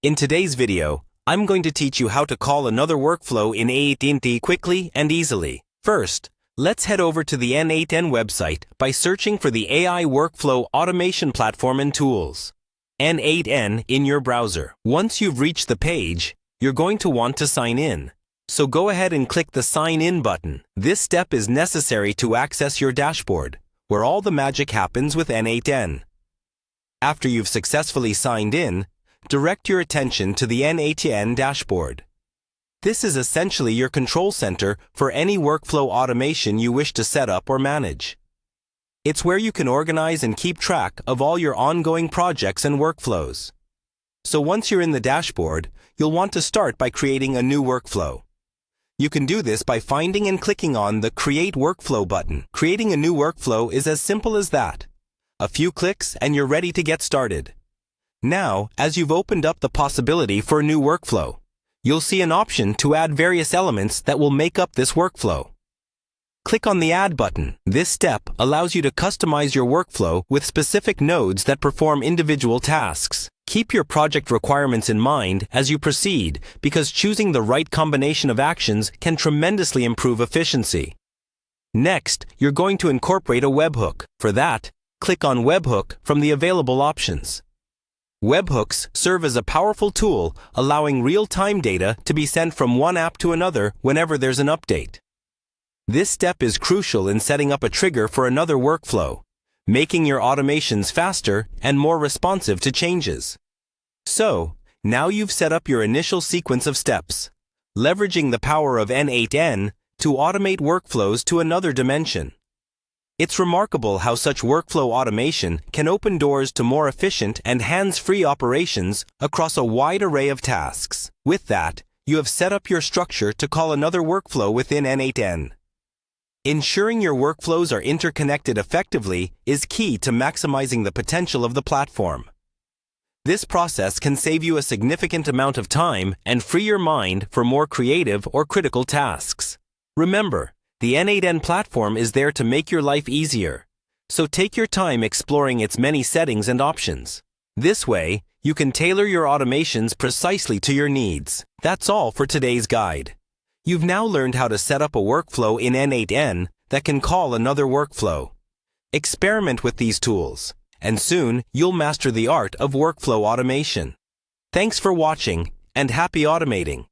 In today's video, I'm going to teach you how to call another workflow in N8n quickly and easily. First, let's head over to the N8n website by searching for the AI Workflow Automation Platform and Tools. N8n in your browser. Once you've reached the page, you're going to want to sign in. So go ahead and click the Sign In button. This step is necessary to access your dashboard, where all the magic happens with N8n. After you've successfully signed in, direct your attention to the N8n dashboard. This is essentially your control center for any workflow automation you wish to set up or manage. It's where you can organize and keep track of all your ongoing projects and workflows. So once you're in the dashboard, you'll want to start by creating a new workflow. You can do this by finding and clicking on the Create Workflow button. Creating a new workflow is as simple as that. A few clicks and you're ready to get started. Now, as you've opened up the possibility for a new workflow, you'll see an option to add various elements that will make up this workflow. Click on the Add button. This step allows you to customize your workflow with specific nodes that perform individual tasks. Keep your project requirements in mind as you proceed, because choosing the right combination of actions can tremendously improve efficiency. Next, you're going to incorporate a webhook. For that, click on Webhook from the available options. Webhooks serve as a powerful tool, allowing real-time data to be sent from one app to another whenever there's an update. This step is crucial in setting up a trigger for another workflow, making your automations faster and more responsive to changes. So, now you've set up your initial sequence of steps, leveraging the power of N8n to automate workflows to another dimension. It's remarkable how such workflow automation can open doors to more efficient and hands-free operations across a wide array of tasks. With that, you have set up your structure to call another workflow within N8n. Ensuring your workflows are interconnected effectively is key to maximizing the potential of the platform. This process can save you a significant amount of time and free your mind for more creative or critical tasks. Remember, the N8n platform is there to make your life easier, so take your time exploring its many settings and options. This way, you can tailor your automations precisely to your needs. That's all for today's guide. You've now learned how to set up a workflow in N8n that can call another workflow. Experiment with these tools, and soon you'll master the art of workflow automation. Thanks for watching, and happy automating!